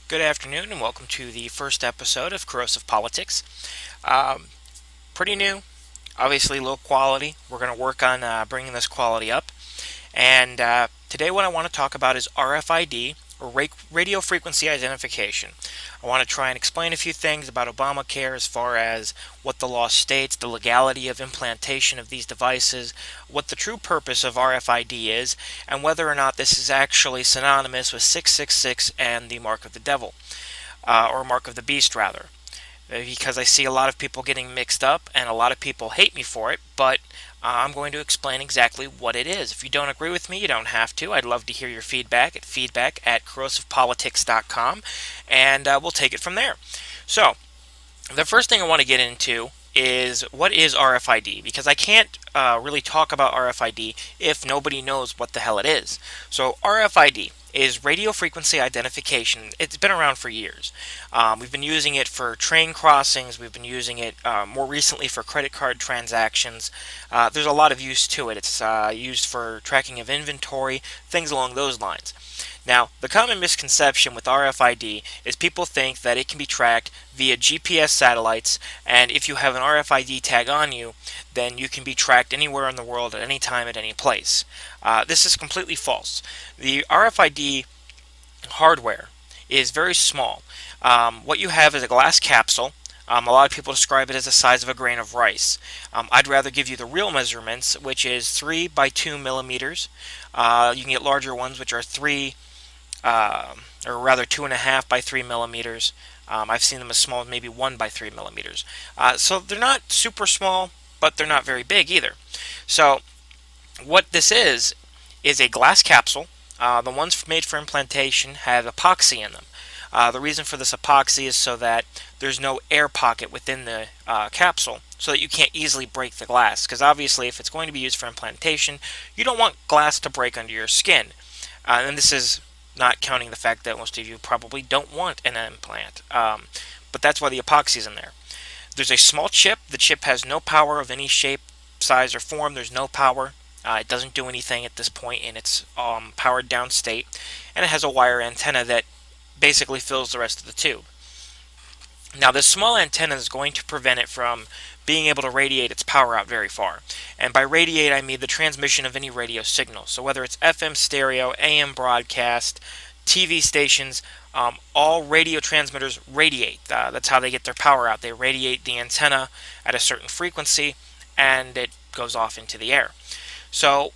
Good afternoon and welcome to the first episode of Corrosive Politics. Um, Pretty new, obviously low quality. We're going to work on bringing this quality up. And today what I want to talk about is RFID, or radio frequency identification. I want to try and explain a few things about Obamacare as far as what the law states, the legality of implantation of these devices, what the true purpose of RFID is, and whether or not this is actually synonymous with 666 and the mark of the devil, or mark of the beast rather, because I see a lot of people getting mixed up and a lot of people hate me for it, but I'm going to explain exactly what it is. If you don't agree with me, you don't have to. I'd love to hear your feedback at feedback@corrosivepolitics.com, and we'll take it from there. So, the first thing I want to get into is what is RFID, because I can't really talk about RFID if nobody knows what the hell it is. So RFID is radio frequency identification. It's been around for years. We've been using it for train crossings. We've been using it more recently for credit card transactions. There's a lot of use to it. It's used for tracking of inventory, things along those lines. Now, the common misconception with RFID is people think that it can be tracked via GPS satellites, and if you have an RFID tag on you, then you can be tracked anywhere in the world at any time at any place. This is completely false. The RFID hardware is very small. What you have is a glass capsule. A lot of people describe it as the size of a grain of rice. I'd rather give you the real measurements, which is 3 by 2 millimeters. You can get larger ones, which are 3 or rather 2.5 by 3 millimeters. I've seen them as small as maybe 1 by 3 millimeters. So they're not super small, but they're not very big either. So what this is a glass capsule. The ones made for implantation have epoxy in them. The reason for this epoxy is so that there's no air pocket within the capsule, so that you can't easily break the glass. Because obviously, if it's going to be used for implantation, you don't want glass to break under your skin. And this is not counting the fact that most of you probably don't want an implant. But that's why the epoxy is in there. There's a small chip. The chip has no power of any shape, size, or form. There's no power. It doesn't do anything at this point in its powered down state. And it has a wire antenna that basically fills the rest of the tube. Now, this small antenna is going to prevent it from being able to radiate its power out very far. And by radiate, I mean the transmission of any radio signal. So whether it's FM stereo, AM broadcast, TV stations, all radio transmitters radiate. That's how they get their power out. They radiate the antenna at a certain frequency, and it goes off into the air. So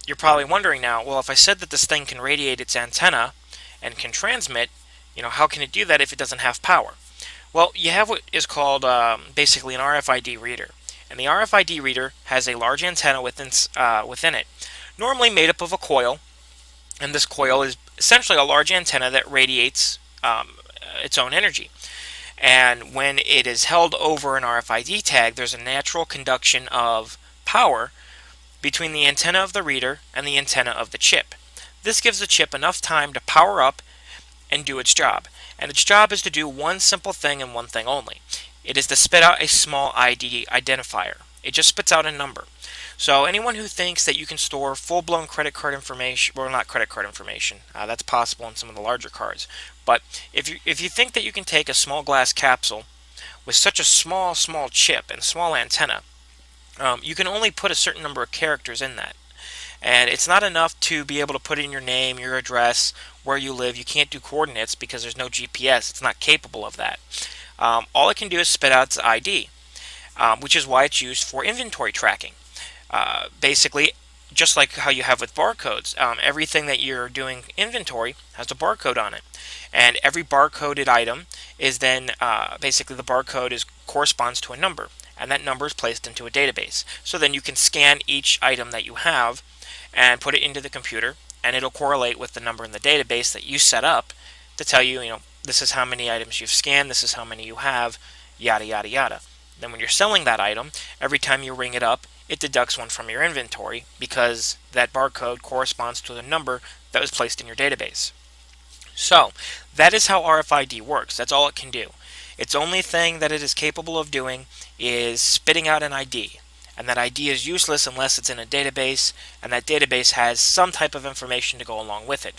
you're probably wondering now, well, if I said that this thing can radiate its antenna and can transmit, how can it do that if it doesn't have power? Well, you have what is called basically an RFID reader. And the RFID reader has a large antenna within it, normally made up of a coil. And this coil is essentially a large antenna that radiates its own energy. And when it is held over an RFID tag, there's a natural conduction of power between the antenna of the reader and the antenna of the chip. This gives the chip enough time to power up and do its job. And its job is to do one simple thing and one thing only. It is to spit out a small ID identifier. It just spits out a number. So anyone who thinks that you can store full-blown credit card information, well, not credit card information, that's possible in some of the larger cards. But if you think that you can take a small glass capsule with such a small chip and small antenna, you can only put a certain number of characters in that. And it's not enough to be able to put in your name, your address, where you live. You can't do coordinates because there's no GPS. It's not capable of that. All it can do is spit out its ID, which is why it's used for inventory tracking. Basically, just like how you have with barcodes, everything that you're doing inventory has a barcode on it. And every barcoded item is then, basically the barcode corresponds to a number. And that number is placed into a database. So then you can scan each item that you have and put it into the computer, and it'll correlate with the number in the database that you set up to tell you, this is how many items you've scanned, this is how many you have, yada, yada, yada. Then when you're selling that item, every time you ring it up, it deducts one from your inventory because that barcode corresponds to the number that was placed in your database. So, that is how RFID works. That's all it can do. Its only thing that it is capable of doing is spitting out an ID. And that ID is useless unless it's in a database, and that database has some type of information to go along with it.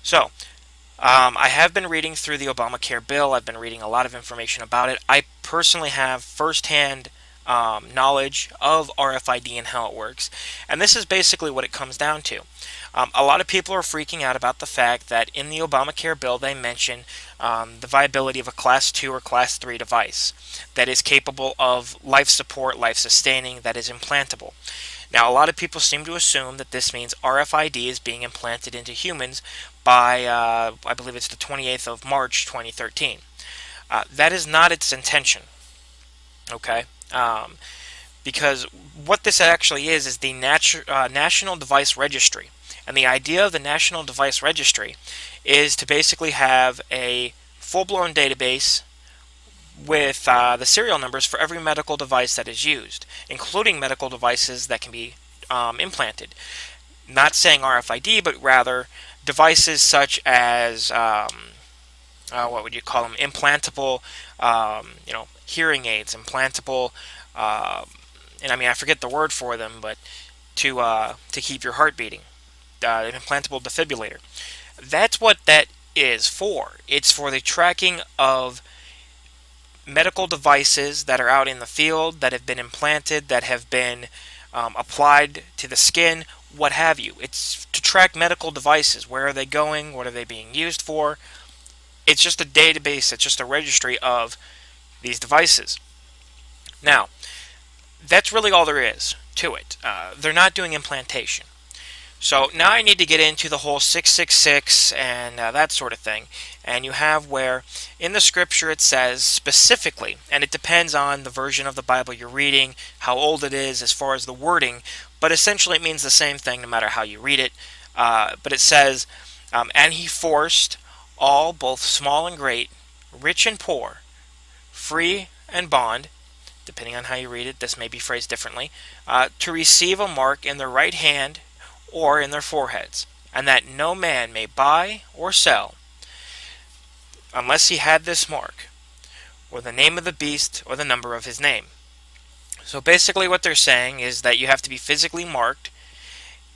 So, I have been reading through the Obamacare bill. I've been reading a lot of information about it. I personally have firsthand knowledge of RFID and how it works. And this is basically what it comes down to. A lot of people are freaking out about the fact that in the Obamacare bill they mention the viability of a Class 2 or Class 3 device that is capable of life support, life sustaining, that is implantable. Now, a lot of people seem to assume that this means RFID is being implanted into humans by, I believe it's the 28th of March 2013. That is not its intention, okay? Because what this actually is the National Device Registry. And the idea of the National Device Registry is to basically have a full-blown database with the serial numbers for every medical device that is used, including medical devices that can be implanted. Not saying RFID, but rather devices such as what would you call them? Implantable, hearing aids, implantable, and I mean I forget the word for them, but to keep your heart beating, an implantable defibrillator. That's what that is for. It's for the tracking of medical devices that are out in the field, that have been implanted, that have been applied to the skin, what have you. It's to track medical devices. Where are they going? What are they being used for? It's just a database. It's just a registry of these devices. Now, that's really all there is to it. They're not doing implantation. So now I need to get into the whole 666 and that sort of thing. And you have where in the scripture it says specifically, and it depends on the version of the Bible you're reading, how old it is as far as the wording, but essentially it means the same thing no matter how you read it. But it says, and he forced all, both small and great, rich and poor, free and bond, depending on how you read it, this may be phrased differently, to receive a mark in their right hand or in their foreheads, and that no man may buy or sell unless he had this mark, or the name of the beast, or the number of his name. So basically what they're saying is that you have to be physically marked.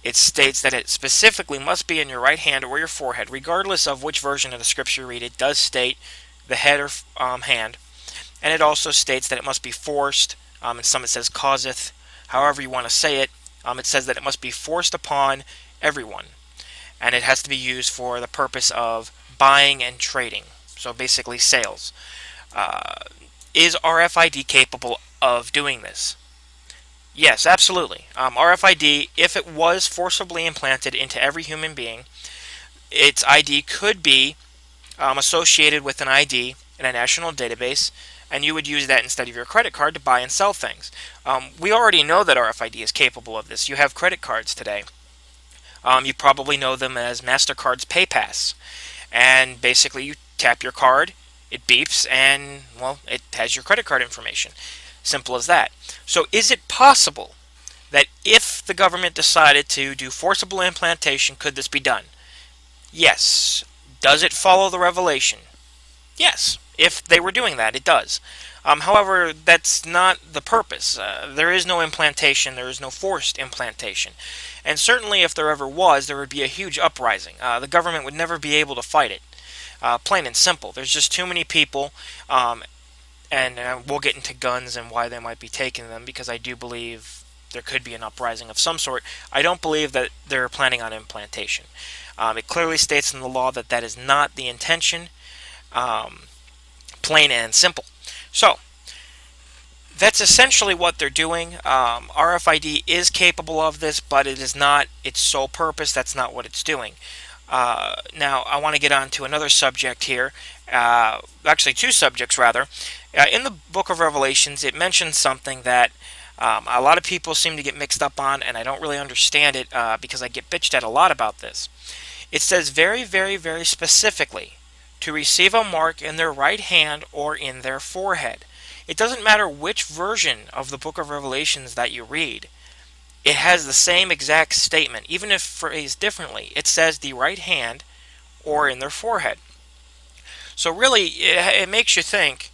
It states that it specifically must be in your right hand or your forehead, regardless of which version of the scripture you read. It does state the head or hand, and it also states that it must be forced. In some it says causeth, however you want to say it. It says that it must be forced upon everyone, and it has to be used for the purpose of buying and trading, so basically sales. Is RFID capable of doing this? Yes, absolutely. RFID, if it was forcibly implanted into every human being, its ID could be associated with an ID in a national database, and you would use that instead of your credit card to buy and sell things. We already know that RFID is capable of this. You have credit cards today. You probably know them as MasterCard's PayPass. And basically you tap your card, it beeps, and, well, it has your credit card information. Simple as that. So is it possible that if the government decided to do forcible implantation, could this be done? Yes. Does it follow the revelation? Yes, if they were doing that, it does. However, that's not the purpose. There is no implantation, there is no forced implantation. And certainly if there ever was, there would be a huge uprising. The government would never be able to fight it. Plain and simple. There's just too many people, and we'll get into guns and why they might be taking them, because I do believe there could be an uprising of some sort. I don't believe that they're planning on implantation. It clearly states in the law that that is not the intention. Plain and simple. So that's essentially what they're doing. RFID is capable of this, but it is not its sole purpose. That's not what it's doing. Now I want to get on to another subject here. Actually two subjects rather. In the book of Revelations it mentions something that a lot of people seem to get mixed up on, and I don't really understand it because I get bitched at a lot about this. It says very, very, very specifically to receive a mark in their right hand or in their forehead. It doesn't matter which version of the book of Revelations that you read. It has the same exact statement, even if phrased differently. It says the right hand or in their forehead. So really, it makes you think,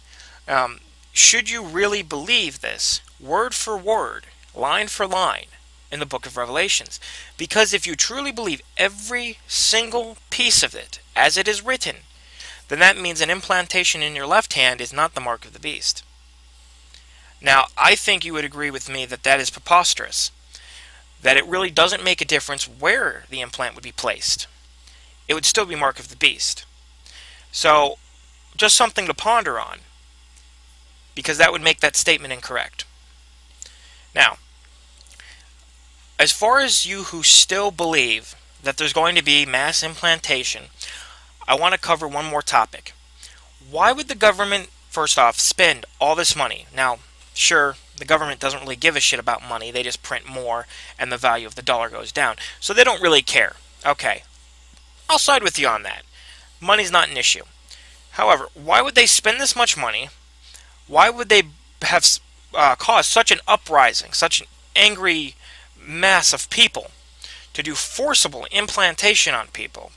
should you really believe this, word for word, line for line, in the book of Revelations? Because if you truly believe every single piece of it, as it is written, then that means an implantation in your left hand is not the mark of the beast. Now, I think you would agree with me that that is preposterous, that it really doesn't make a difference where the implant would be placed. It would still be mark of the beast. So, just something to ponder on, because that would make that statement incorrect. Now, as far as you who still believe that there's going to be mass implantation, I want to cover one more topic. Why would the government, first off, spend all this money? Now, sure, the government doesn't really give a shit about money. They just print more and the value of the dollar goes down. So they don't really care. Okay, I'll side with you on that. Money's not an issue. However, why would they spend this much money? Why would they have caused such an uprising, such an angry mass of people to do forcible implantation on people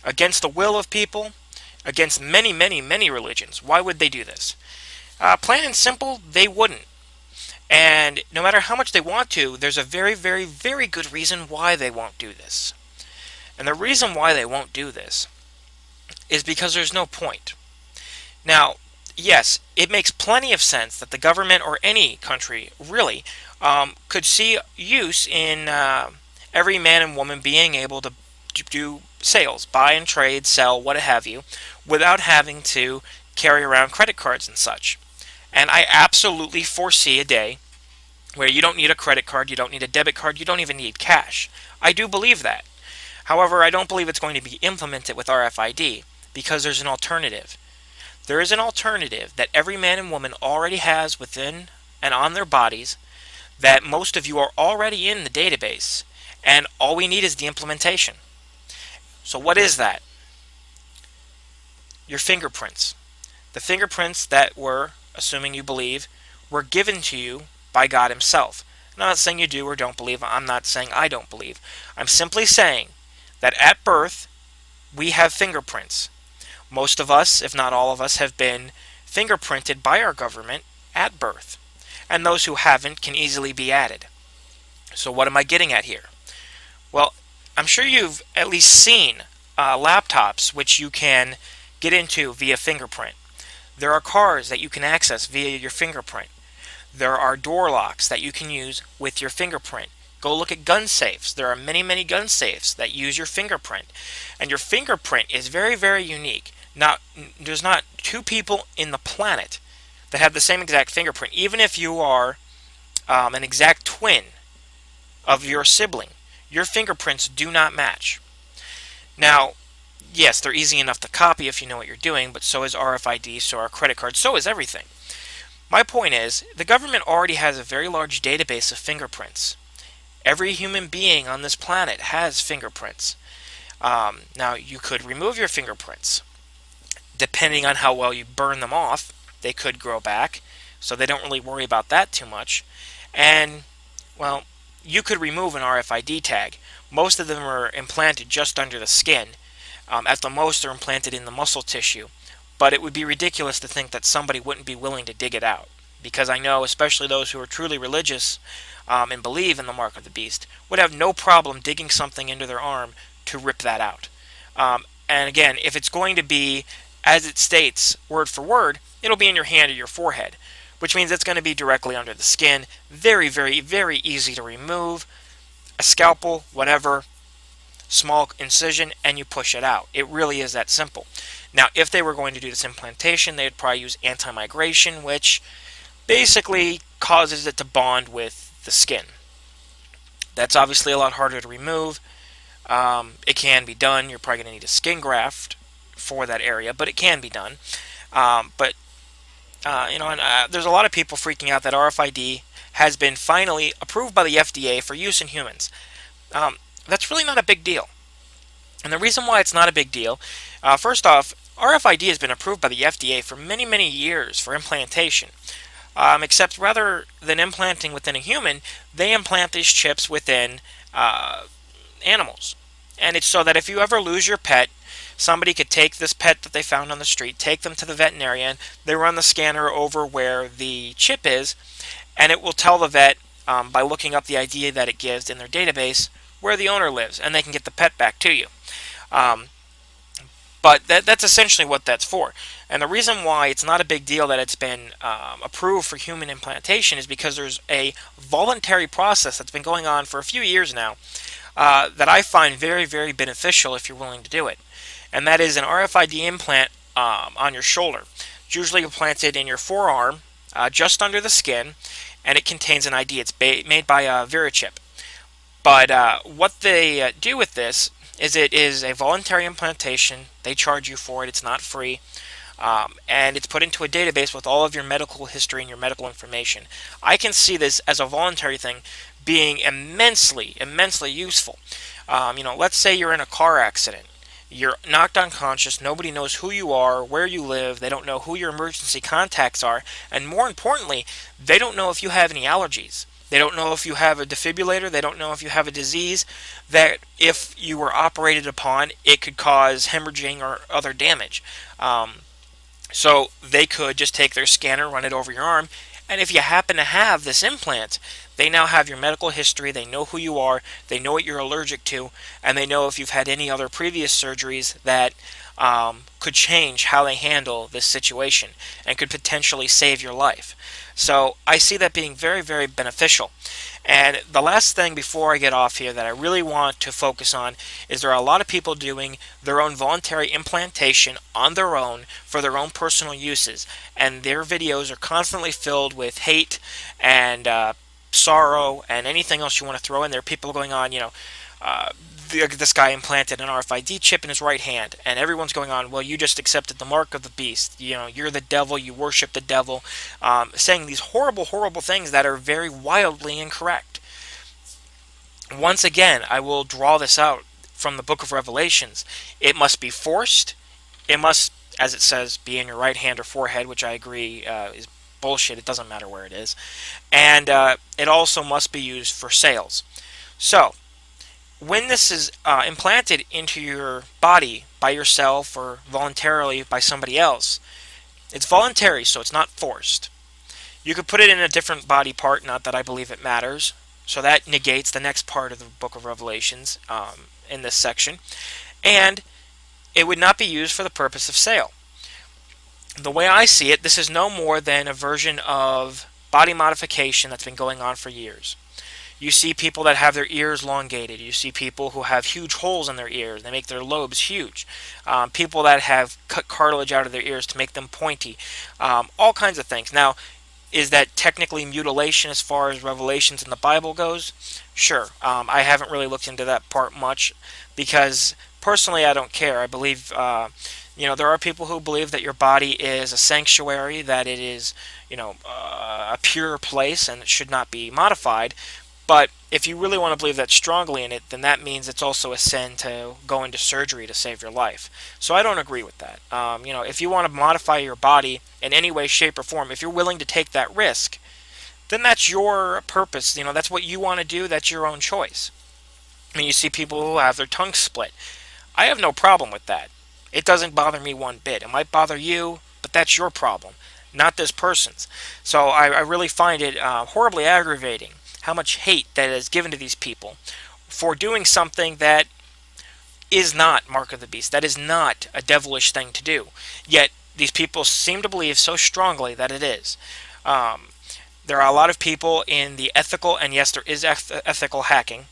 against the will of people, against many, many, many religions? Why would they do this? Plain and simple, they wouldn't. And no matter how much they want to, there's a very, very, very good reason why they won't do this. And the reason why they won't do this is because there's no point. Now, yes, it makes plenty of sense that the government or any country really could see use in every man and woman being able to do sales, buy and trade, sell, what have you, without having to carry around credit cards and such. And I absolutely foresee a day where you don't need a credit card, you don't need a debit card, you don't even need cash. I do believe that. However, I don't believe it's going to be implemented with RFID because there's an alternative. There is an alternative that every man and woman already has within and on their bodies that most of you are already in the database, and all we need is the implementation. So what is that? Your fingerprints. The fingerprints that were, assuming you believe, were given to you by God Himself. I'm not saying you do or don't believe. I'm not saying I don't believe. I'm simply saying that at birth, we have fingerprints. Most of us, if not all of us, have been fingerprinted by our government at birth. And those who haven't can easily be added. So what am I getting at here? Well, I'm sure you've at least seen laptops which you can get into via fingerprint. There are cars that you can access via your fingerprint. There are door locks that you can use with your fingerprint. Go look at gun safes. There are many, many gun safes that use your fingerprint. And your fingerprint is very, very unique. There's not two people in the planet that have the same exact fingerprint. Even if you are an exact twin of your sibling, your fingerprints do not match. Now, yes, they're easy enough to copy if you know what you're doing, but so is RFID, so are credit cards, so is everything. My point is, the government already has a very large database of fingerprints. Every human being on this planet has fingerprints. Now, you could remove your fingerprints. Depending on how well you burn them off, they could grow back, so they don't really worry about that too much. And, well, you could remove an RFID tag. Most of them are implanted just under the skin. At the most, they're implanted in the muscle tissue. But it would be ridiculous to think that somebody wouldn't be willing to dig it out. Because I know, especially those who are truly religious and believe in the mark of the beast, would have no problem digging something into their arm to rip that out. And again, if it's going to be, as it states, word for word, it'll be in your hand or your forehead, which means it's going to be directly under the skin. Very, very, very easy to remove. A scalpel, whatever, small incision, and you push it out. It really is that simple. Now, if they were going to do this implantation, they'd probably use anti-migration, which basically causes it to bond with the skin. That's obviously a lot harder to remove. It can be done. You're probably going to need a skin graft for that area, but it can be done. There's a lot of people freaking out that RFID has been finally approved by the FDA for use in humans. That's really not a big deal. And the reason why it's not a big deal, first off, RFID has been approved by the FDA for many, many years for implantation. Except rather than implanting within a human, they implant these chips within animals. And it's so that if you ever lose your pet, somebody could take this pet that they found on the street, take them to the veterinarian, they run the scanner over where the chip is, and it will tell the vet, by looking up the ID that it gives in their database, where the owner lives, and they can get the pet back to you. But that's essentially what that's for. And the reason why it's not a big deal that it's been approved for human implantation is because there's a voluntary process that's been going on for a few years now that I find very, very beneficial if you're willing to do it. And that is an RFID implant on your shoulder. It's usually implanted in your forearm, just under the skin, and it contains an ID. It's made by VeriChip. But what they do with this is it is a voluntary implantation. They charge you for it. It's not free. And it's put into a database with all of your medical history and your medical information. I can see this as a voluntary thing being immensely, immensely useful. Let's say you're in a car accident. You're knocked unconscious. Nobody knows who you are, where you live. They don't know who your emergency contacts are. And more importantly, they don't know if you have any allergies. They don't know if you have a defibrillator. They don't know if you have a disease that if you were operated upon, it could cause hemorrhaging or other damage. So they could just take their scanner, run it over your arm, and if you happen to have this implant, they now have your medical history, they know who you are, they know what you're allergic to, and they know if you've had any other previous surgeries that could change how they handle this situation and could potentially save your life. So I see that being very, very beneficial. And the last thing before I get off here that I really want to focus on is there are a lot of people doing their own voluntary implantation on their own for their own personal uses. And their videos are constantly filled with hate and sorrow and anything else you want to throw in there. People going on, this guy implanted an RFID chip in his right hand, and everyone's going on, well, you just accepted the mark of the beast. You're the devil, you worship the devil, saying these horrible, horrible things that are very wildly incorrect. Once again, I will draw this out from the book of Revelations. It must be forced. It must, as it says, be in your right hand or forehead, which I agree is bullshit. It doesn't matter where it is. And it also must be used for sales. So, when this is implanted into your body by yourself or voluntarily by somebody else, it's voluntary, so it's not forced. You could put it in a different body part, not that I believe it matters. So that negates the next part of the book of Revelations in this section. And it would not be used for the purpose of sale. The way I see it, this is no more than a version of body modification that's been going on for years. You see people that have their ears elongated. You see people who have huge holes in their ears. They make their lobes huge. People that have cut cartilage out of their ears to make them pointy. All kinds of things. Now, is that technically mutilation as far as Revelations in the Bible goes? Sure. I haven't really looked into that part much because personally I don't care. I believe, there are people who believe that your body is a sanctuary, that it is, a pure place and it should not be modified. But if you really want to believe that strongly in it, then that means it's also a sin to go into surgery to save your life. So I don't agree with that. If you want to modify your body in any way, shape, or form, if you're willing to take that risk, then that's your purpose. That's what you want to do. That's your own choice. You see people who have their tongues split. I have no problem with that. It doesn't bother me one bit. It might bother you, but that's your problem, not this person's. So I really find it horribly aggravating how much hate that is given to these people for doing something that is not Mark of the Beast, that is not a devilish thing to do. Yet these people seem to believe so strongly that it is. There are a lot of people in the ethical, and yes, there is ethical hacking.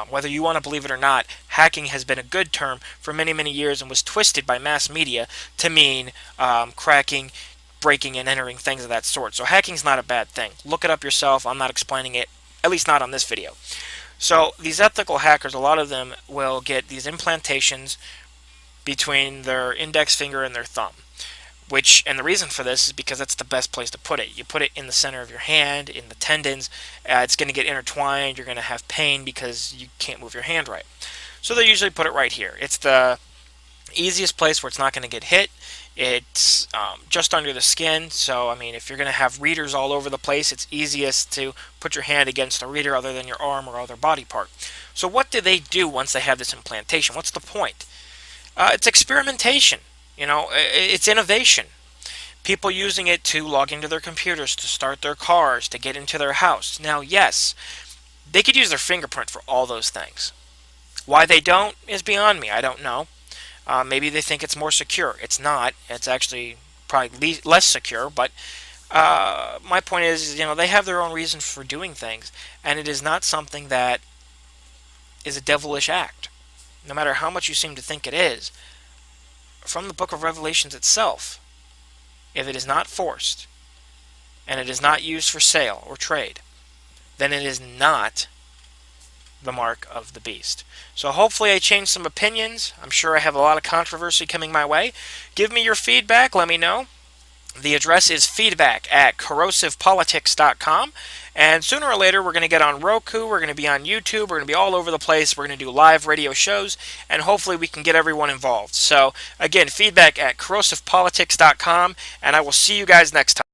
Whether you want to believe it or not, hacking has been a good term for many, many years and was twisted by mass media to mean cracking, breaking and entering, things of that sort. So hacking's not a bad thing. Look it up yourself. I'm not explaining it, at least not on this video. So these ethical hackers, a lot of them will get these implantations between their index finger and their thumb. And the reason for this is because that's the best place to put it. You put it in the center of your hand, in the tendons. It's going to get intertwined. You're going to have pain because you can't move your hand right. So they usually put it right here. It's the easiest place where it's not going to get hit. It's just under the skin, so if you're going to have readers all over the place, it's easiest to put your hand against a reader other than your arm or other body part. So what do they do once they have this implantation? What's the point? It's experimentation. It's innovation. People using it to log into their computers, to start their cars, to get into their house. Now, yes, they could use their fingerprint for all those things. Why they don't is beyond me. I don't know. Maybe they think it's more secure. It's not. It's actually probably less secure, but my point is, they have their own reasons for doing things, and it is not something that is a devilish act, no matter how much you seem to think it is. From the book of Revelations itself, if it is not forced, and it is not used for sale or trade, then it is not the mark of the beast. So hopefully I changed some opinions. I'm sure I have a lot of controversy coming my way. Give me your feedback. Let me know. The address is feedback@corrosivepolitics.com. And sooner or later, we're going to get on Roku, we're going to be on YouTube, we're going to be all over the place. We're going to do live radio shows, and hopefully we can get everyone involved. So, again, feedback@corrosivepolitics.com, and I will see you guys next time.